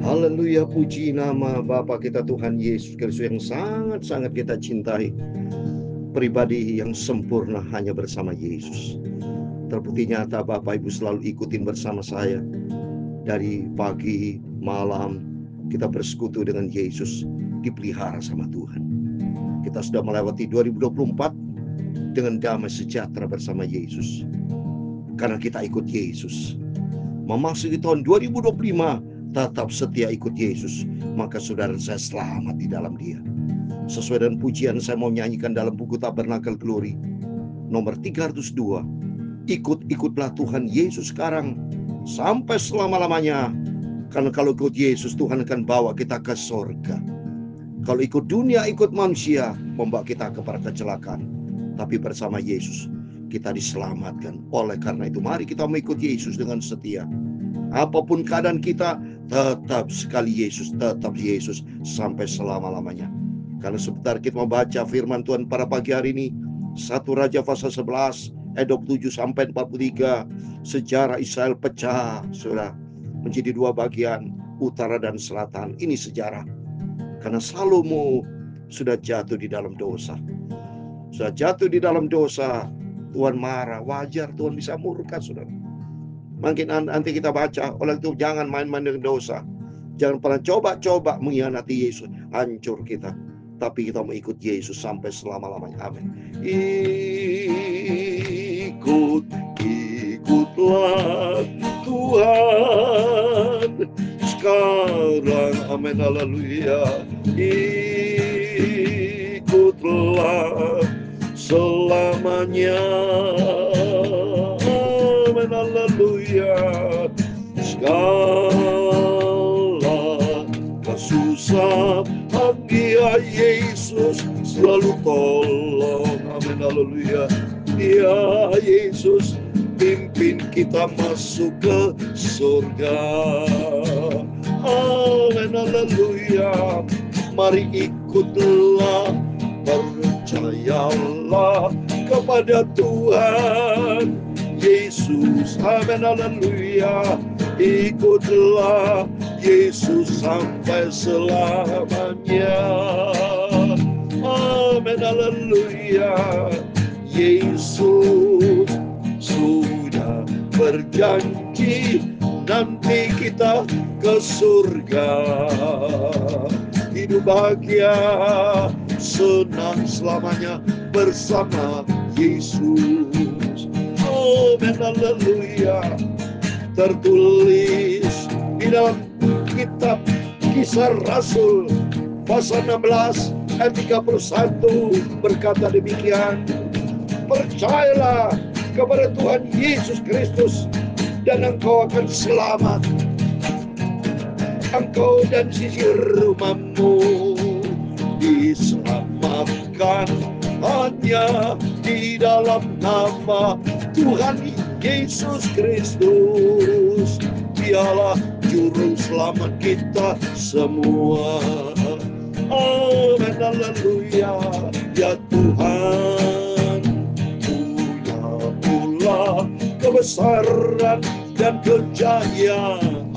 Haleluya, puji nama Bapa kita Tuhan Yesus Kristus yang sangat-sangat kita cintai. Pribadi yang sempurna hanya bersama Yesus. Terbukti nyata Bapak Ibu selalu ikutin bersama saya. Dari pagi, malam, kita bersekutu dengan Yesus, dipelihara sama Tuhan. Kita sudah melewati 2024 dengan damai sejahtera bersama Yesus. Karena kita ikut Yesus. Memasuki tahun 2025, tetap setia ikut Yesus, maka saudara saya selamat di dalam Dia. Sesuai dengan pujian saya mau nyanyikan dalam buku Tabernakel Glory nomor 302. Ikut-ikutlah Tuhan Yesus sekarang sampai selama-lamanya. Karena kalau ikut Yesus, Tuhan akan bawa kita ke surga. Kalau ikut dunia, ikut manusia, membawa kita kepada kecelakaan. Tapi bersama Yesus kita diselamatkan. Oleh karena itu mari kita mengikut Yesus dengan setia. Apapun keadaan kita, tetap sekali Yesus, tetap Yesus sampai selama-lamanya. Karena sebentar kita membaca firman Tuhan pada pagi hari ini, 1 Raja pasal 11 ayat 27 sampai 43. Sejarah Israel pecah, sudah menjadi dua bagian, utara dan selatan. Ini sejarah. Karena Salomo sudah jatuh di dalam dosa. Sudah jatuh di dalam dosa, Tuhan marah. Wajar Tuhan bisa murka, saudara. Mungkin nanti kita baca, oleh itu jangan main-main dengan dosa. Jangan pernah coba-coba mengkhianati Yesus, hancur kita. Tapi kita mengikut Yesus sampai selama-lamanya. Amin. Ikutlah Tuhan sekarang. Amin. Haleluya. Ikutlah selamanya. Amin. Haleluya. Segala kesusahan Dia Yesus selalu tolong. Amin. Haleluya. Dia Yesus pimpin kita masuk ke surga. Amin. Haleluya. Mari ikutlah, percayalah kepada Tuhan Yesus. Amin. Haleluya. Ikutlah Yesus sampai selamanya. Amin. Haleluya. Yesus sudah berjanji nanti kita ke surga. Hidup bahagia, senang selamanya bersama Yesus. Amin. Haleluya. Tertulis di dalam kitab Kisah Rasul pasal 16 ayat 31 berkata demikian. Percayalah kepada Tuhan Yesus Kristus dan engkau akan selamat, engkau dan sisi rumahmu. Diselamatkan hanya di dalam nama Tuhan Yesus Kristus. Dialah juru selamat kita semua. Amin. Haleluya. Ya Tuhan, punya pula kebesaran dan kejayaan,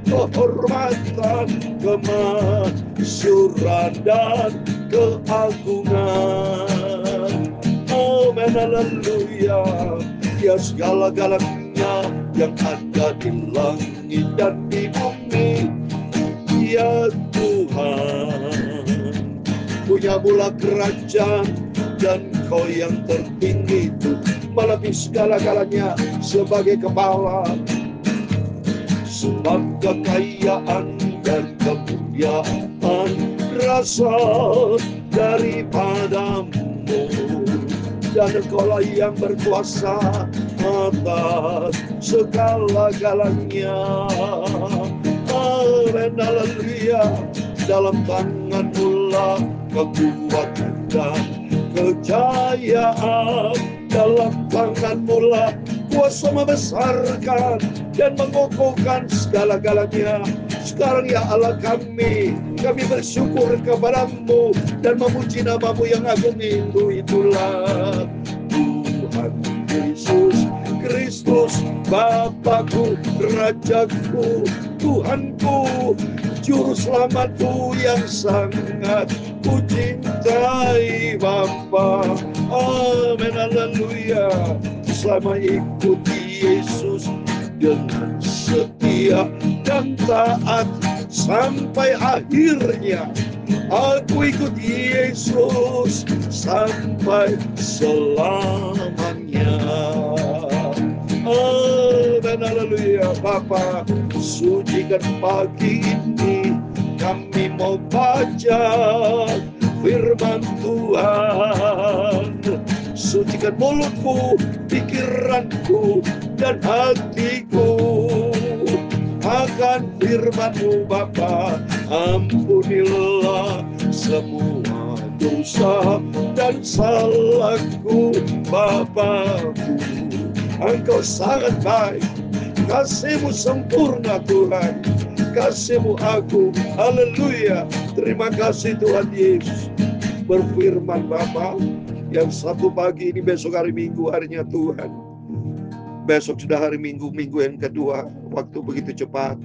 kehormatan, kemasyuran dan keagungan. Amin. Haleluya. Ya segala-galanya yang ada di langit dan di bumi. Ya Tuhan, punya mula kerajaan dan kau yang tertinggi itu melebihi segala-galanya sebagai kepala. Sebab kekayaan dan kemuliaan berasal daripadamu, dan engkaulah yang berkuasa atas segala-galanya. Amin. Haleluya. Dalam tanganmu lah kekuatan dan kejayaan. Dalam tanganmu lah kuasa membesarkan dan mengukuhkan segala-galanya. Sekarang ya Allah kami bersyukur kepadamu dan memuji namamu yang agung itu. Itulah Tuhan Yesus Kristus, Bapakku, Rajaku, Tuhanku, Juru Selamatku yang sangat ku cintai Bapa. Amin, haleluya. Selama ikuti Yesus dengan setia dan taat sampai akhirnya, aku ikut Yesus sampai selamanya. Amin, haleluya. Bapa, sucikan pagi ini, kami mau baca firman Tuhan. Sucikan mulutku, pikiranku, dan hatiku akan firman-Mu Bapa. Ampunilah semua dosa dan salahku Bapakku. Engkau sangat baik, kasih-Mu sempurna Tuhan, kasih-Mu agung. Haleluya. Terima kasih Tuhan Yesus. Berfirman Bapa, yang satu pagi ini besok hari Minggu, harinya Tuhan. Besok sudah hari Minggu, minggu yang kedua, waktu begitu cepat.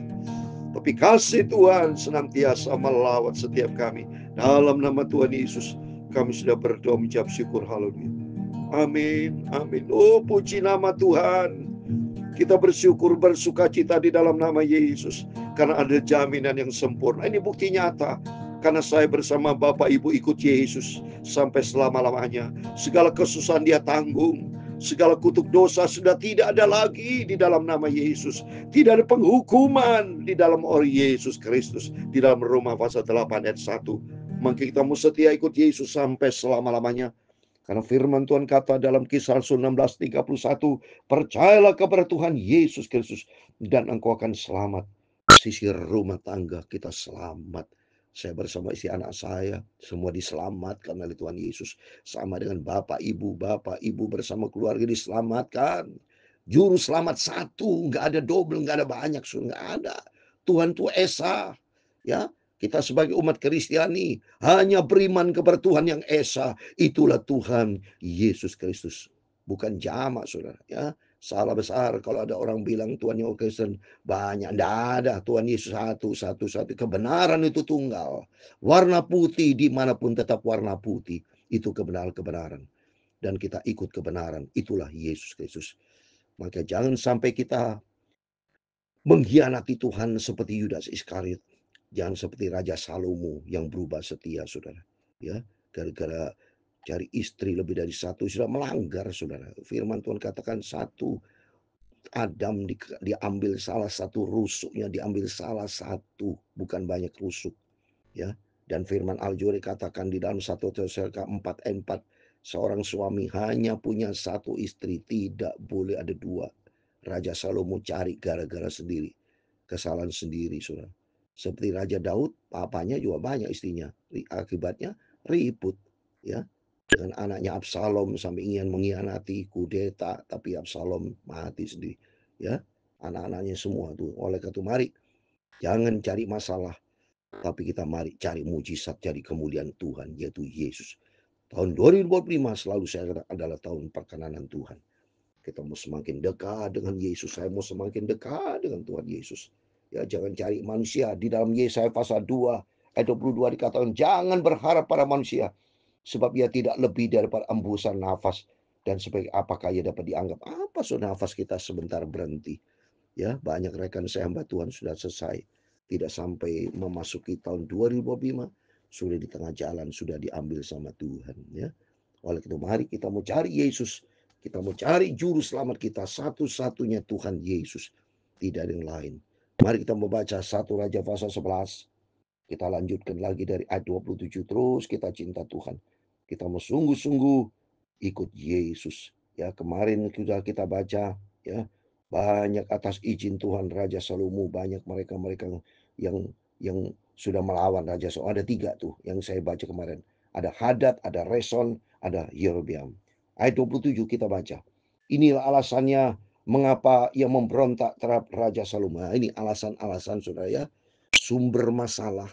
Tapi kasih Tuhan senantiasa melawat setiap kami. Dalam nama Tuhan Yesus, kami sudah berdoa mengucap syukur. Haleluya. Amin, amin. Oh, puji nama Tuhan. Kita bersyukur, bersuka cita di dalam nama Yesus, karena ada jaminan yang sempurna. Ini bukti nyata, karena saya bersama Bapak Ibu ikut Yesus sampai selama-lamanya. Segala kesusahan Dia tanggung, segala kutuk dosa sudah tidak ada lagi di dalam nama Yesus. Tidak ada penghukuman di dalam Yesus Kristus. Di dalam Roma pasal 8 ayat 1. Maka kita mau setia ikut Yesus sampai selama-lamanya. Karena firman Tuhan kata dalam Kisah Rasul 16:31, percayalah kepada Tuhan Yesus Kristus dan engkau akan selamat. Sisi rumah tangga kita selamat. Saya bersama istri anak saya, semua diselamatkan oleh Tuhan Yesus. Sama dengan Bapak Ibu bersama keluarga diselamatkan. Juru selamat satu, nggak ada double, nggak ada banyak, nggak ada. Tuhan itu Esa, ya. Kita sebagai umat Kristiani hanya beriman kepada Tuhan yang Esa. Itulah Tuhan Yesus Kristus. Bukan jamak, saudara. Ya, salah besar kalau ada orang bilang Tuhan yang Kristen banyak. Tidak ada. Tuhan Yesus satu. Kebenaran itu tunggal. Warna putih dimanapun tetap warna putih. Itu kebenaran. Dan kita ikut kebenaran. Itulah Yesus Kristus. Maka jangan sampai kita mengkhianati Tuhan seperti Yudas Iskariot. Jangan seperti Raja Salomo yang berubah setia, saudara. Ya, gara-gara cari istri lebih dari satu sudah melanggar, saudara. Firman Tuhan katakan satu Adam diambil salah satu rusuknya, diambil salah satu, bukan banyak rusuk. Ya, dan firman Al-Juri katakan di dalam 1 Tesalonika 4:4, seorang suami hanya punya satu istri, tidak boleh ada dua. Raja Salomo cari gara-gara sendiri, kesalahan sendiri, saudara. Seperti Raja Daud, papanya juga banyak istrinya. Akibatnya ribut, ya, dengan anaknya Absalom sampai ingin mengkhianati, kudeta, tapi Absalom mati sendiri. Ya, anak-anaknya semua tuh. Oleh karena itu mari jangan cari masalah, tapi kita mari cari mujizat, cari kemuliaan Tuhan, yaitu Yesus. Tahun 2025 selalu saya katakan adalah tahun perkenanan Tuhan. Kita mau semakin dekat dengan Yesus. Saya mau semakin dekat dengan Tuhan Yesus. Ya, jangan cari manusia. Di dalam Yesaya pasal 2 ayat 22 dikatakan jangan berharap pada manusia, sebab ia tidak lebih daripada embusan nafas, dan sebagai apakah ia dapat dianggap. Apa nafas kita sebentar berhenti. Ya, banyak rekan saya hamba Tuhan sudah selesai, tidak sampai memasuki tahun 2025 sudah di tengah jalan, sudah diambil sama Tuhan. Ya, oleh itu mari kita mau cari Yesus. Kita mau cari juru selamat kita, satu-satunya Tuhan Yesus, tidak ada yang lain. Mari kita membaca 1 Raja pasal 11. Kita lanjutkan lagi dari ayat 27 terus. Kita cinta Tuhan. Kita mau sungguh-sungguh ikut Yesus. Ya, kemarin sudah kita baca, ya, banyak atas izin Tuhan Raja Salomo, banyak mereka yang sudah melawan Raja Salomo. Ada 3 tuh yang saya baca kemarin. Ada Hadad, ada Reson, ada Yerobeam. Ayat 27 kita baca. Inilah alasannya mengapa ia memberontak terhadap Raja Salomo. Nah, ini alasan-alasan, saudara, ya. Sumber masalah,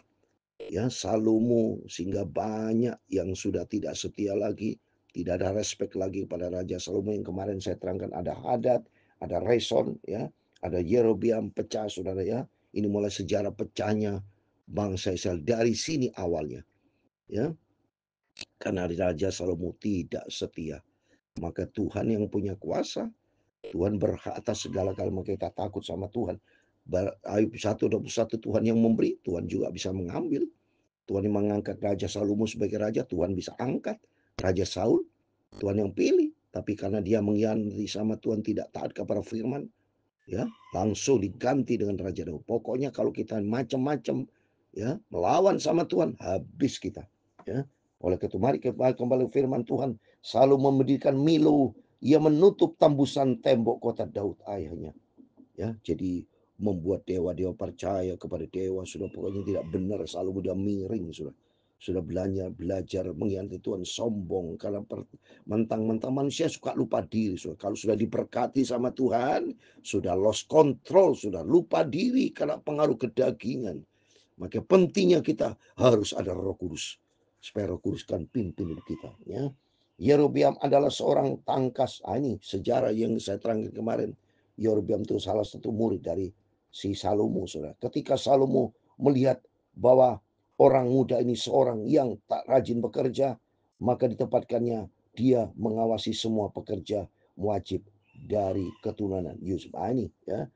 ya, Salomo, sehingga banyak yang sudah tidak setia lagi, tidak ada respect lagi pada Raja Salomo yang kemarin saya terangkan. Ada Hadad, ada Reson, ya, ada Yerobeam pecah, saudara, ya. Ini mulai sejarah pecahnya bangsa Israel dari sini awalnya, ya. Karena Raja Salomo tidak setia. Maka Tuhan yang punya kuasa, Tuhan berhak atas segala hal, maka kita takut sama Tuhan. Ayub 1:21, Tuhan yang memberi, Tuhan juga bisa mengambil. Tuhan yang mengangkat Raja Salomo sebagai raja, Tuhan bisa angkat. Raja Saul, Tuhan yang pilih. Tapi karena dia mengkhianati sama Tuhan, tidak taat kepada firman, ya, langsung diganti dengan Raja Daud. Pokoknya kalau kita macam-macam, ya, melawan sama Tuhan, habis kita, ya. Oleh itu mari kembali firman Tuhan, selalu mendirikan Milo, ia menutup tambusan tembok kota Daud ayahnya, ya. Jadi membuat dewa-dewa percaya kepada dewa, sudah pokoknya tidak benar, selalu mudah miring, sudah belajar mengkhianati Tuhan, sombong. Karena mentang-mentang manusia suka lupa diri, kalau sudah diberkati sama Tuhan, sudah lost control, sudah lupa diri karena pengaruh kedagingan. Maka pentingnya kita harus ada Roh Kudus, supaya Roh Kudus kan pimpin hidup kita, ya. Yerobeam adalah seorang tangkas. Ini sejarah yang saya terangkan kemarin. Yerobeam itu salah satu murid dari si Salomo, saudara. Ketika Salomo melihat bahwa orang muda ini seorang yang tak rajin bekerja, maka ditempatkannya dia mengawasi semua pekerja wajib dari keturunan Yusuf. Ini, ya.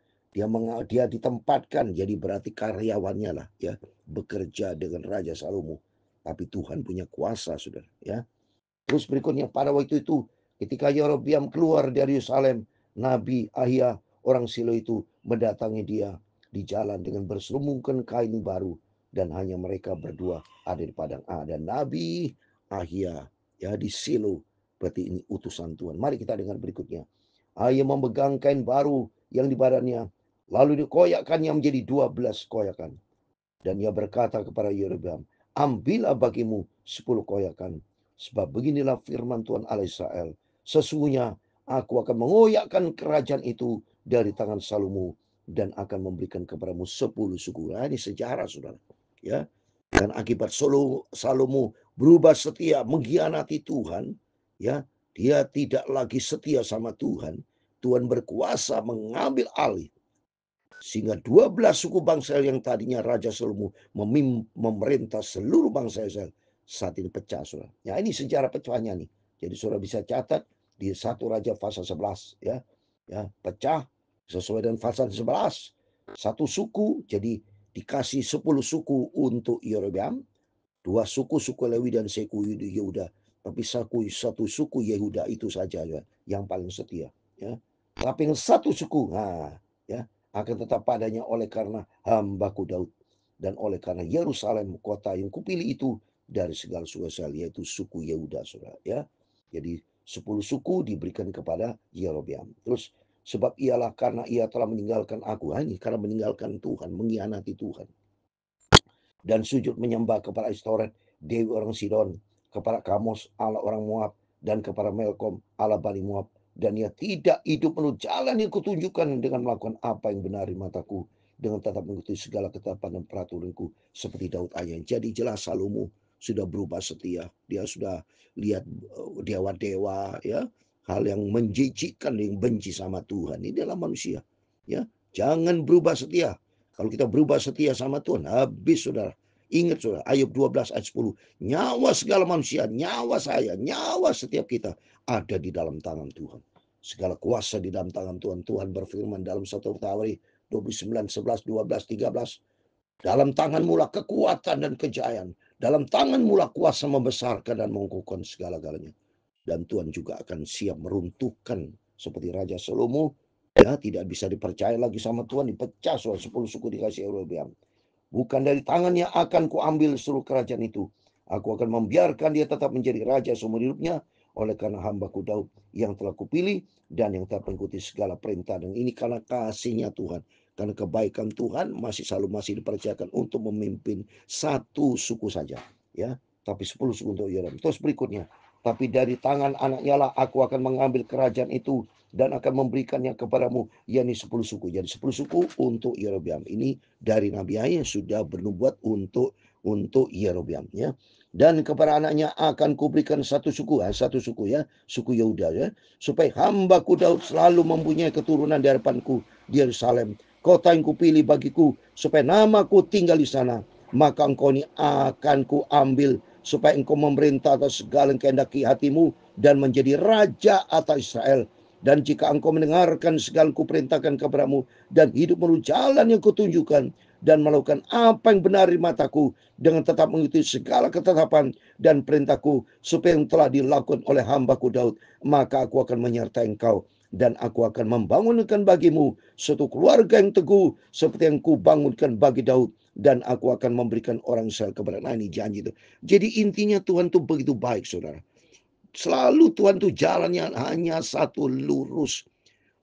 Dia ditempatkan, jadi berarti karyawannya lah, ya, bekerja dengan Raja Salomo. Tapi Tuhan punya kuasa, saudara, ya. Terus berikutnya, pada waktu itu ketika Yerobeam keluar dari Yerusalem, Nabi Ahia orang Silo itu mendatangi dia di jalan dengan berselubungkan kain baru, dan hanya mereka berdua ada di padang. Dan Nabi Ahia, ya, di Silo, berarti ini utusan Tuhan. Mari kita dengar berikutnya. Ahia memegang kain baru yang di badannya, lalu dikoyakkannya menjadi 12 koyakan. Dan ia berkata kepada Yerobeam, ambillah bagimu 10 koyakan. Sebab beginilah firman Tuhan Allah Israel, sesungguhnya aku akan mengoyakkan kerajaan itu dari tangan Salomo dan akan memberikan kepadamu 10 suku. Nah, ini sejarah, saudara, ya. Dan akibat Salomo berubah setia, mengkhianati Tuhan, ya, dia tidak lagi setia sama Tuhan. Tuhan berkuasa mengambil alih, sehingga 12 suku bangsa yang tadinya Raja Salomo memerintah seluruh bangsa Israel saat ini pecah, saudara. Ya, ini sejarah pecahnya nih. Jadi saudara bisa catat di 1 Raja pasal 11, ya. Ya, pecah sesuai dengan pasal 11. Satu suku jadi dikasih 10 suku untuk Yerobeam, 2 suku Lewi dan suku Yehuda. Tapi satu suku Yehuda itu saja, ya, yang paling setia, ya. Tapi yang satu suku, ya, akan tetap padanya oleh karena hambaku Daud dan oleh karena Yerusalem kota yang kupilih itu dari segala suku Israel, yaitu suku Yehuda, saudara, ya. Jadi 10 suku diberikan kepada Yerobeam. Terus sebab ialah karena ia telah meninggalkan aku, ini karena meninggalkan Tuhan, mengkhianati Tuhan, dan sujud menyembah kepada Astoret, dewi orang Sidon, kepada Kamos, Allah orang Moab, dan kepada Melkom, Allah Bani Moab. Dan ia tidak hidup menurut jalan yang kutunjukkan dengan melakukan apa yang benar di mataku, dengan tetap mengikuti segala ketetapan dan peraturanku seperti Daud ayahnya. Jadi jelas Salomo sudah berubah setia. Dia sudah lihat dewa-dewa, ya, hal yang menjijikkan, yang benci sama Tuhan. Ini adalah manusia, ya. Jangan berubah setia. Kalau kita berubah setia sama Tuhan, habis, saudara. Ingat, saudara, Ayub 12 ayat 10. Nyawa segala manusia, nyawa saya, nyawa setiap kita ada di dalam tangan Tuhan. Segala kuasa di dalam tangan Tuhan. Tuhan berfirman dalam 1 Tawari 29, 11, 12, 13. Dalam tanganmu lah kekuatan dan kejayaan. Dalam tanganmu lah kuasa membesarkan dan mengukuhkan segala-galanya. Dan Tuhan juga akan siap meruntuhkan seperti Raja Salomo, ya, tidak bisa dipercaya lagi sama Tuhan, dipecah, 10 suku dikasih Yerobeam. Bukan dari tangannya akan kuambil seluruh kerajaan itu. Aku akan membiarkan dia tetap menjadi raja seumur hidupnya, oleh karena hambaku Daud yang telah kupilih dan yang telah mengikuti segala perintah. Dan ini karena kasihnya Tuhan, karena kebaikan Tuhan masih dipercayakan untuk memimpin satu suku saja, ya, tapi 10 suku untuk Yerobeam. Terus berikutnya, tapi dari tangan anaknya lah aku akan mengambil kerajaan itu dan akan memberikannya kepadamu, yakni 10 suku. Jadi 10 suku untuk Yerobeam. Ini dari Nabi Ahia sudah bernubuat untuk Yerobeam, ya. Dan kepada anaknya akan kuberikan satu suku, ya, suku Yehuda, ya, supaya hambaku Daud selalu mempunyai keturunan di hadapanku di Yerusalem, kota yang kupilih bagiku, supaya namaku tinggal di sana. Maka engkau ini akan kuambil, supaya engkau memerintah atas segala yang kehendaki hatimu, dan menjadi raja atas Israel. Dan jika engkau mendengarkan segala yang kuperintahkan kepadamu, dan hidup menurut jalan yang kutunjukkan, dan melakukan apa yang benar di mataku, dengan tetap mengikuti segala ketetapan dan perintahku, supaya yang telah dilakukan oleh hambaku Daud, maka aku akan menyertai engkau, dan aku akan membangunkan bagimu suatu keluarga yang teguh, seperti yang kubangunkan bagi Daud, dan aku akan memberikan orang Israel kepada ini janji itu. Jadi intinya Tuhan itu begitu baik, saudara. Selalu Tuhan tuh jalannya hanya satu, lurus.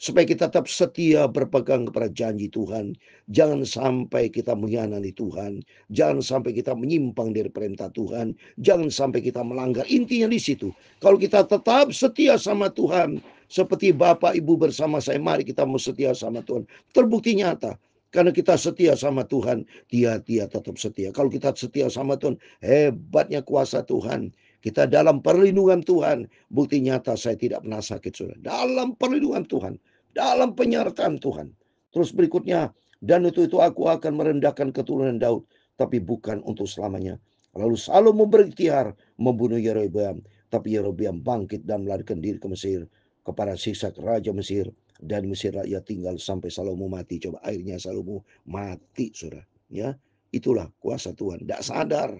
Supaya kita tetap setia berpegang kepada janji Tuhan. Jangan sampai kita mengkhianati Tuhan. Jangan sampai kita menyimpang dari perintah Tuhan. Jangan sampai kita melanggar. Intinya di situ. Kalau kita tetap setia sama Tuhan, seperti Bapak Ibu bersama saya, mari kita mau setia sama Tuhan. Terbukti nyata. Karena kita setia sama Tuhan, dia tetap setia. Kalau kita setia sama Tuhan, hebatnya kuasa Tuhan. Kita dalam perlindungan Tuhan. Bukti nyata saya tidak pernah sakit, saudara. Dalam perlindungan Tuhan. Dalam penyertaan Tuhan. Terus berikutnya, dan itu aku akan merendahkan keturunan Daud, tapi bukan untuk selamanya. Lalu Salomo berikhtiar membunuh Yerobeam, tapi Yerobeam bangkit dan melarikan diri ke Mesir, kepada Sisak raja Mesir. Dan Mesir ia tinggal sampai Salomo mati. Coba akhirnya Salomo mati, saudara. Ya, itulah kuasa Tuhan. Tidak sadar.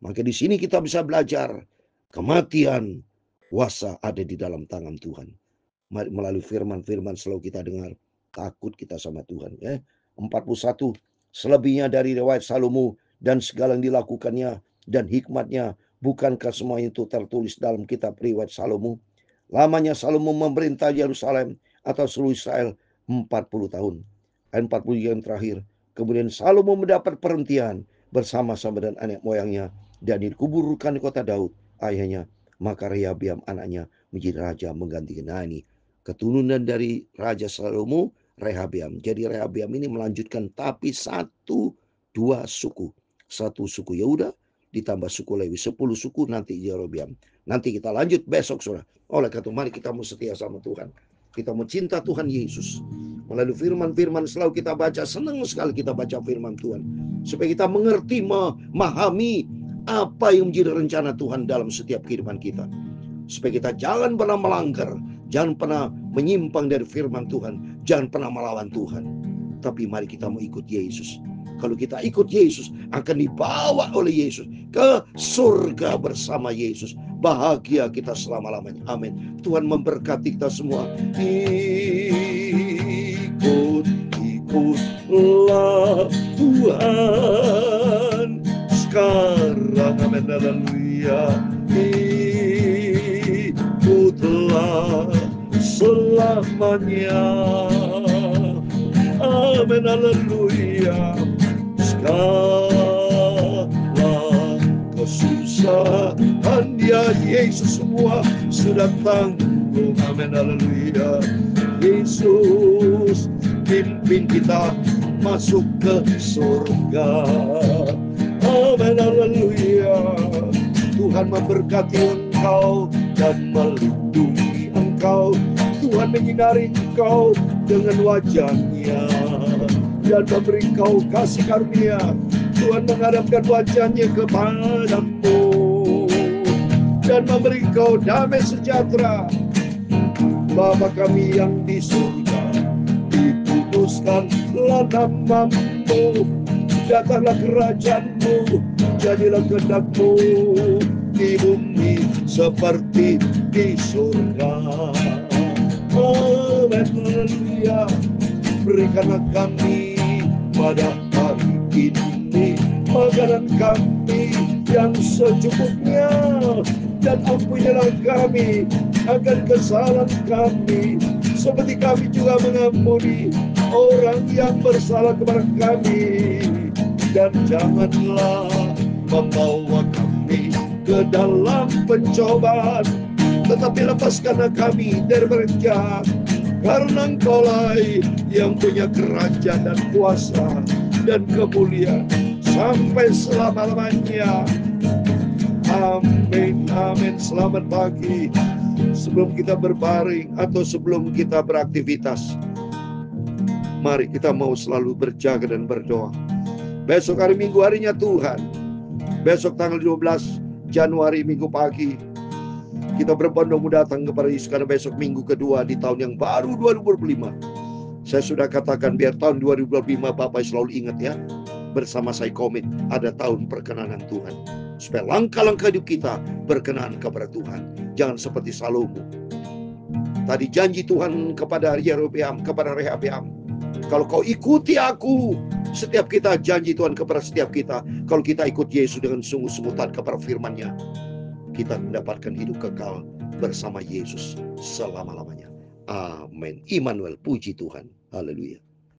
Maka di sini kita bisa belajar. Kematian, kuasa ada di dalam tangan Tuhan. Melalui firman-firman selalu kita dengar, takut kita sama Tuhan. 41, selebihnya dari riwayat Salomo dan segala yang dilakukannya dan hikmatnya, bukankah semua itu tertulis dalam kitab riwayat Salomo? Lamanya Salomo memerintah Yerusalem atau seluruh Israel 40 tahun. Ayat 40 yang terakhir, kemudian Salomo mendapat perhentian bersama-sama dengan anak moyangnya, dan dikuburkan di kota Daud ayahnya. Maka Rehabeam anaknya menjadi raja menggantikan. Nah, ini keturunan dari Raja Salomo, Rehabeam. Jadi Rehabeam ini melanjutkan, tapi 1-2 suku. 1 suku Yehuda ditambah suku Lewi, 10 suku nanti Yerobeam. Nanti kita lanjut besok, saudara. Oleh karena itu mari kita mau setia sama Tuhan. Kita mau cinta Tuhan Yesus. Melalui firman-firman selalu kita baca, senang sekali kita baca firman Tuhan. Supaya kita mengerti, memahami apa yang menjadi rencana Tuhan dalam setiap kehidupan kita. Supaya kita jangan pernah melanggar, jangan pernah menyimpang dari firman Tuhan, jangan pernah melawan Tuhan. Tapi mari kita mau ikut Yesus. Kalau kita ikut Yesus, akan dibawa oleh Yesus ke surga bersama Yesus. Bahagia kita selama-lamanya. Amin. Tuhan memberkati kita semua. Ikutlah Tuhan sekarang. Amin. Haleluya. Ikutlah selamanya. Amin. Haleluya. Segala kesusahan ya Yesus semua sudah tanggung. Amin. Haleluya. Yesus pimpin kita masuk ke surga. Amin. Haleluya. Tuhan memberkati engkau dan melindungi engkau. Tuhan menyinari engkau dengan wajah-Nya dan memberi engkau kasih karunia. Tuhan menghadapkan wajah-Nya kepadamu dan memberi engkau damai sejahtera. Bapa kami yang di surga, dikuduskanlah namamu, datanglah kerajaan-Mu, jadilah kehendak-Mu di bumi seperti di surga. Amin. Haleluya. Berikanlah kami pada hari ini makanan kami yang secukupnya, dan ampunilah kami akan kesalahan kami, seperti kami juga mengampuni orang yang bersalah kepada kami. Dan janganlah membawa kami ke dalam pencobaan, tetapi lepaskanlah kami dari berjahat. Karena Engkaulah yang punya kerajaan dan kuasa dan kemuliaan sampai selama-lamanya. Amin. Amin. Selamat pagi. Sebelum kita berbaring atau sebelum kita beraktivitas, Mari kita mau selalu berjaga dan berdoa. Besok hari Minggu, harinya Tuhan. Besok tanggal 12 Januari Minggu pagi, kita berbondong datang kepada Yesus, karena besok minggu kedua di tahun yang baru 2025. Saya sudah katakan, biar tahun 2025 Bapak selalu ingat ya, bersama saya komit ada tahun perkenanan Tuhan, supaya langkah-langkah hidup kita berkenan kepada Tuhan. Jangan seperti Salomo. Tadi janji Tuhan kepada Yerobeam, kepada Rehabeam, kalau kau ikuti aku. Setiap kita janji Tuhan kepada setiap kita, kalau kita ikut Yesus dengan sungguh-sungguh taat kepada firman-Nya, kita mendapatkan hidup kekal bersama Yesus selama-lamanya. Amin. Immanuel, puji Tuhan. Haleluya.